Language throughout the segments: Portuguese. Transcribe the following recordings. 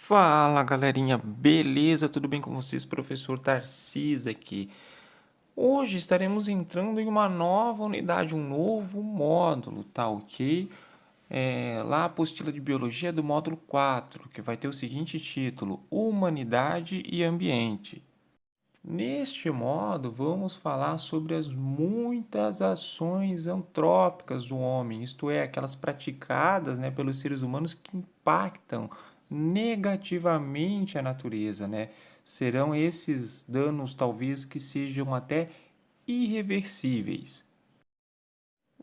Fala galerinha, beleza? Tudo bem com vocês? Professor Tarcísio aqui. Hoje estaremos entrando em uma nova unidade, um novo módulo, tá ok? Lá a apostila de Biologia do módulo 4, que vai ter o seguinte título: Humanidade e Ambiente. Neste modo, vamos falar sobre as muitas ações antrópicas do homem, isto é, aquelas praticadas, né, pelos seres humanos que impactam negativamente a natureza, né? Serão esses danos talvez que sejam até irreversíveis.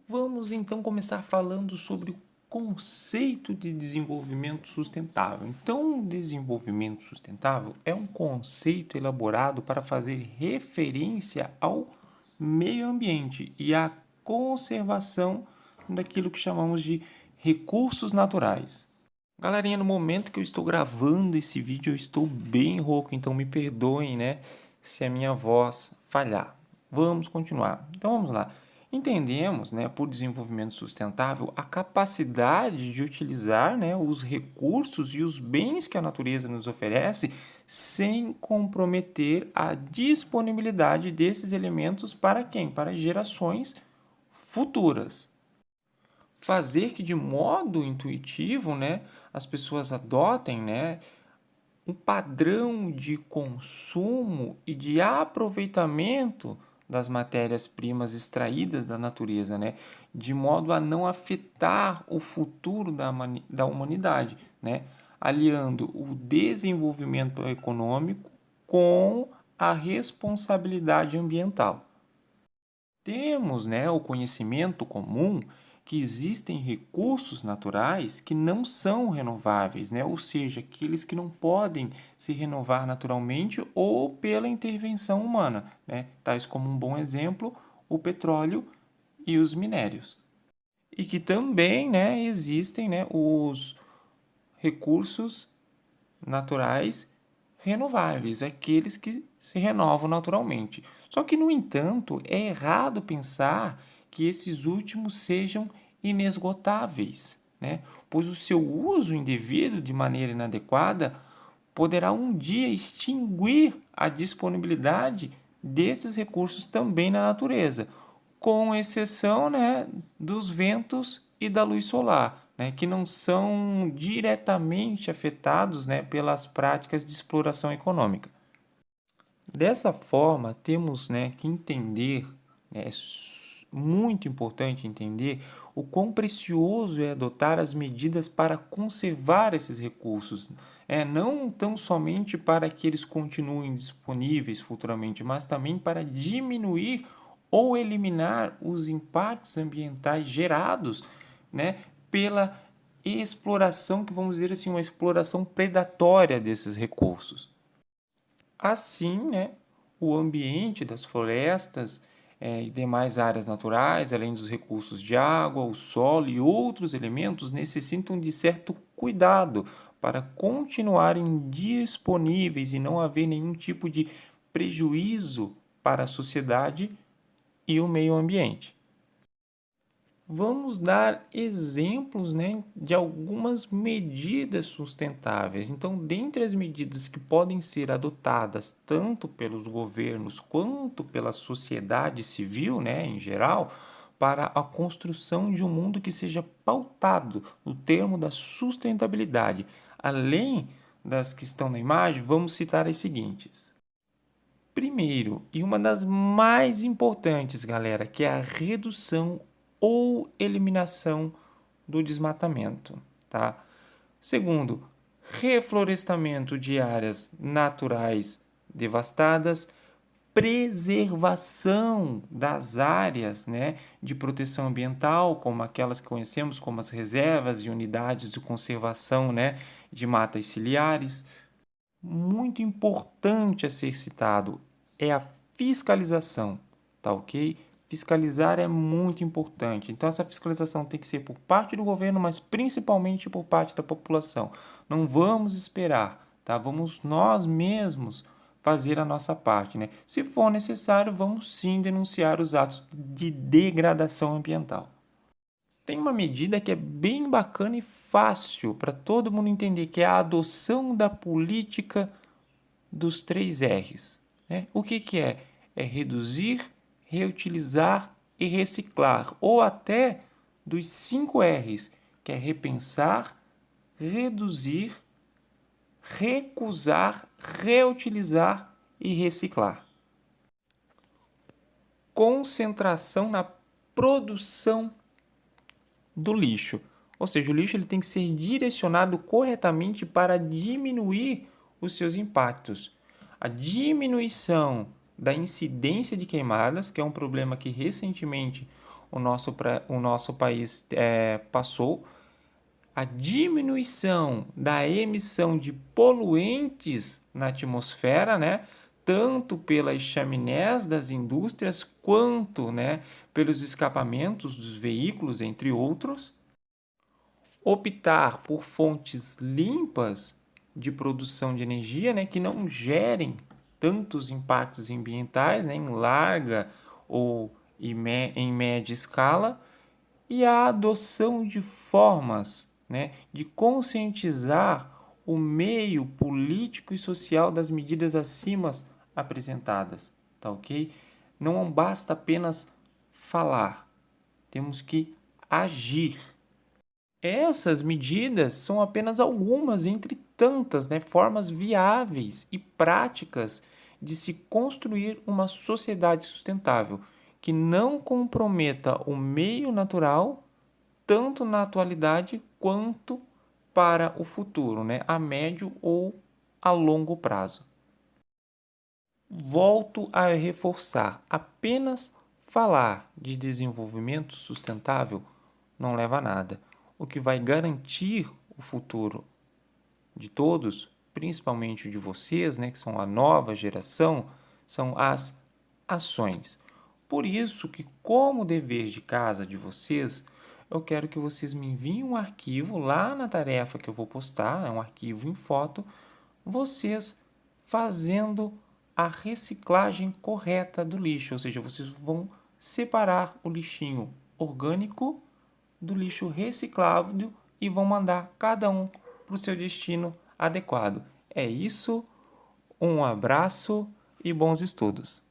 Vamos então começar falando sobre o conceito de desenvolvimento sustentável. Então, o desenvolvimento sustentável é um conceito elaborado para fazer referência ao meio ambiente e à conservação daquilo que chamamos de recursos naturais. Galerinha, no momento que eu estou gravando esse vídeo, eu estou bem rouco, então me perdoem, né, se a minha voz falhar. Vamos continuar. Então vamos lá. Entendemos, né, por desenvolvimento sustentável, a capacidade de utilizar, né, os recursos e os bens que a natureza nos oferece sem comprometer a disponibilidade desses elementos para quem? Para gerações futuras. Fazer que de modo intuitivo, né, as pessoas adotem, né, um padrão de consumo e de aproveitamento das matérias-primas extraídas da natureza, né, de modo a não afetar o futuro da humanidade, né, aliando o desenvolvimento econômico com a responsabilidade ambiental. Temos, né, o conhecimento comum que existem recursos naturais que não são renováveis, né? Ou seja, aqueles que não podem se renovar naturalmente ou pela intervenção humana, né? Tais como um bom exemplo, o petróleo e os minérios. E que também, né, existem, né, os recursos naturais renováveis, aqueles que se renovam naturalmente. Só que, no entanto, é errado pensar que esses últimos sejam inesgotáveis, né? Pois o seu uso indevido de maneira inadequada poderá um dia extinguir a disponibilidade desses recursos também na natureza, com exceção, né, dos ventos e da luz solar, né, que não são diretamente afetados, né, pelas práticas de exploração econômica. Dessa forma, temos, né, que entender, né, muito importante entender o quão precioso é adotar as medidas para conservar esses recursos, não tão somente para que eles continuem disponíveis futuramente, mas também para diminuir ou eliminar os impactos ambientais gerados, né, pela exploração, que vamos dizer assim, uma exploração predatória desses recursos. Assim, né, o ambiente das florestas e demais áreas naturais, além dos recursos de água, o solo e outros elementos, necessitam de certo cuidado para continuarem disponíveis e não haver nenhum tipo de prejuízo para a sociedade e o meio ambiente. Vamos dar exemplos, né, de algumas medidas sustentáveis. Então, dentre as medidas que podem ser adotadas tanto pelos governos quanto pela sociedade civil, né, em geral, para a construção de um mundo que seja pautado no termo da sustentabilidade. Além das que estão na imagem, vamos citar as seguintes. Primeiro, e uma das mais importantes, galera, que é a redução ou eliminação do desmatamento, tá? Segundo, reflorestamento de áreas naturais devastadas, preservação das áreas, né, de proteção ambiental, como aquelas que conhecemos como as reservas e unidades de conservação, né, de matas ciliares. Muito importante a ser citado é a fiscalização, tá ok? Fiscalizar é muito importante. Então, essa fiscalização tem que ser por parte do governo, mas principalmente por parte da população. Não vamos esperar, tá? Vamos nós mesmos fazer a nossa parte, né? Se for necessário, vamos sim denunciar os atos de degradação ambiental. tem uma medida que é bem bacana e fácil para todo mundo entender, que é a adoção da política dos 3 R's. Né? O que é? É reduzir, reutilizar e reciclar, ou até dos 5 R's, que é repensar, reduzir, recusar, reutilizar e reciclar. Concentração na produção do lixo. Ou seja, o lixo ele tem que ser direcionado corretamente para diminuir os seus impactos. A diminuição da incidência de queimadas, que é um problema que recentemente o nosso país passou, a diminuição da emissão de poluentes na atmosfera, né? Tanto pelas chaminés das indústrias quanto, né, pelos escapamentos dos veículos, entre outros. Optar por fontes limpas de produção de energia, né, que não gerem tantos impactos ambientais, né, em larga ou em média escala, e a adoção de formas, né, de conscientizar o meio político e social das medidas acima apresentadas, tá ok? Não basta apenas falar, temos que agir. Essas medidas são apenas algumas entre tantas, né, formas viáveis e práticas de se construir uma sociedade sustentável que não comprometa o meio natural, tanto na atualidade quanto para o futuro, né, a médio ou a longo prazo. Volto a reforçar, apenas falar de desenvolvimento sustentável não leva a nada. O que vai garantir o futuro de todos, principalmente de vocês, né, que são a nova geração, são as ações. Por isso que, como dever de casa de vocês, eu quero que vocês me enviem um arquivo lá na tarefa que eu vou postar, é um arquivo em foto, vocês fazendo a reciclagem correta do lixo, ou seja, vocês vão separar o lixinho orgânico do lixo reciclável e vão mandar cada um para o seu destino adequado. É isso, um abraço e bons estudos!